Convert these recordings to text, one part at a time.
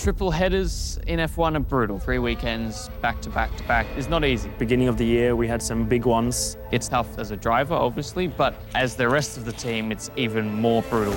Triple headers in F1 are brutal. 3 weekends, back to back to back, is not easy. Beginning of the year, we had some big ones. It's tough as a driver, obviously, but as the rest of the team, it's even more brutal.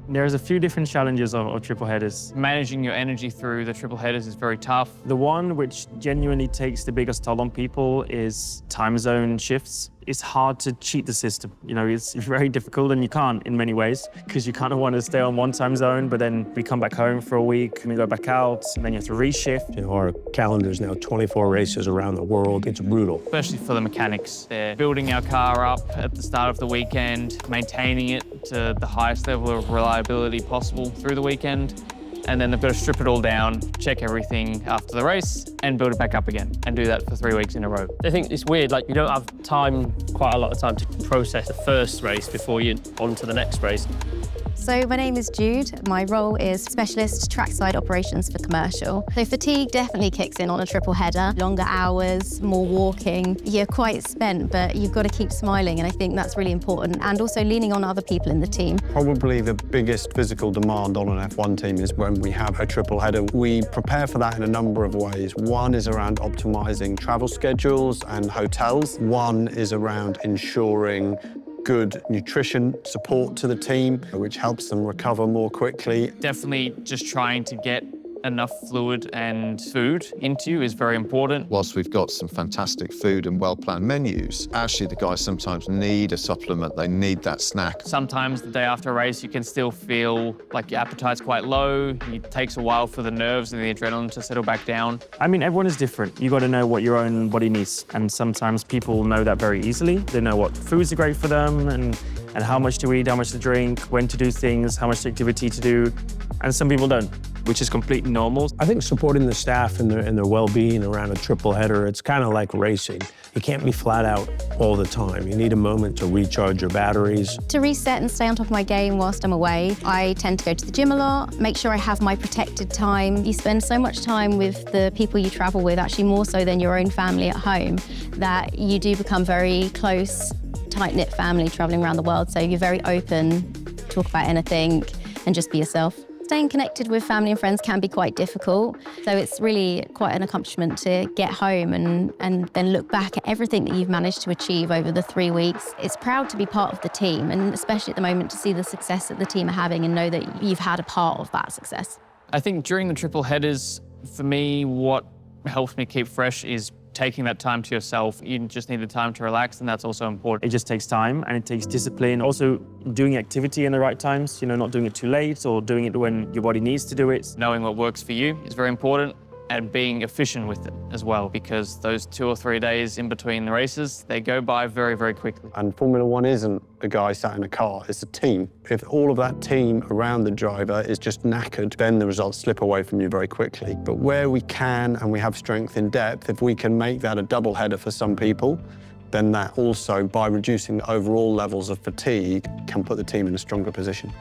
There's a few different challenges of triple headers. Managing your energy through the triple headers is very tough. The one which genuinely takes the biggest toll on people is time zone shifts. It's hard to cheat the system. You know, it's very difficult, and you can't in many ways, because you kind of want to stay on one time zone, but then we come back home for a week, and we go back out, and then you have to reshift. You know, our calendar is now 24 races around the world. It's brutal. Especially for the mechanics. They're building our car up at the start of the weekend, maintaining it to the highest level of reliability possible through the weekend. And then they've got to strip it all down, check everything after the race, and build it back up again, and do that for 3 weeks in a row. I think it's weird, like you don't have time, quite a lot of time to process the first race before you're on to the next race. So my name is Jude. My role is Specialist Trackside Operations for Commercial. So fatigue definitely kicks in on a triple header. Longer hours, more walking. You're quite spent, but you've got to keep smiling, and I think that's really important. And also leaning on other people in the team. Probably the biggest physical demand on an F1 team is when we have a triple header. We prepare for that in a number of ways. One is around optimizing travel schedules and hotels. One is around ensuring good nutrition support to the team, which helps them recover more quickly. Definitely just trying to get enough fluid and food into you is very important. Whilst we've got some fantastic food and well-planned menus, actually the guys sometimes need a supplement. They need that snack. Sometimes the day after a race, you can still feel like your appetite's quite low. It takes a while for the nerves and the adrenaline to settle back down. I mean, everyone is different. You got to know what your own body needs. And sometimes people know that very easily. They know what foods are great for them and how much to eat, how much to drink, when to do things, how much activity to do. And some people don't, which is completely normal. I think supporting the staff and their well-being around a triple header, it's kind of like racing. You can't be flat out all the time. You need a moment to recharge your batteries. To reset and stay on top of my game whilst I'm away, I tend to go to the gym a lot, make sure I have my protected time. You spend so much time with the people you travel with, actually more so than your own family at home, that you do become very close, tight-knit family traveling around the world. So you're very open, talk about anything, and just be yourself. Staying connected with family and friends can be quite difficult. So it's really quite an accomplishment to get home and then look back at everything that you've managed to achieve over the 3 weeks. It's proud to be part of the team, and especially at the moment to see the success that the team are having and know that you've had a part of that success. I think during the triple headers, for me, what helps me keep fresh is taking that time to yourself. You just need the time to relax, and that's also important. It just takes time, and it takes discipline. Also, doing activity in the right times, you know, not doing it too late or doing it when your body needs to do it. Knowing what works for you is very important, and being efficient with it as well, because those 2 or 3 days in between the races, they go by very, very quickly. And Formula One isn't a guy sat in a car, it's a team. If all of that team around the driver is just knackered, then the results slip away from you very quickly. But where we can, and we have strength in depth, if we can make that a double header for some people, then that also, by reducing the overall levels of fatigue, can put the team in a stronger position.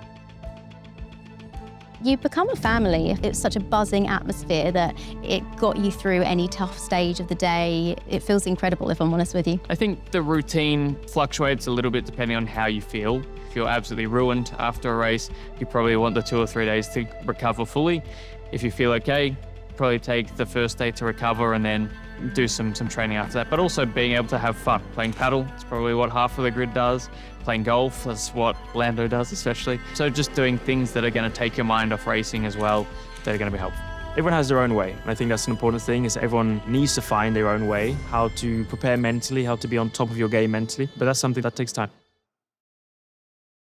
You become a family. It's such a buzzing atmosphere that it got you through any tough stage of the day. It feels incredible, if I'm honest with you. I think the routine fluctuates a little bit depending on how you feel. If you're absolutely ruined after a race, you probably want the 2 or 3 days to recover fully. If you feel okay, probably take the first day to recover and then do some training after that. But also being able to have fun. Playing paddle, it's probably what half of the grid does. Playing golf, that's what Lando does especially. So just doing things that are going to take your mind off racing as well, that are going to be helpful. Everyone has their own way, and I think that's an important thing, is everyone needs to find their own way, how to prepare mentally, how to be on top of your game mentally, but that's something that takes time.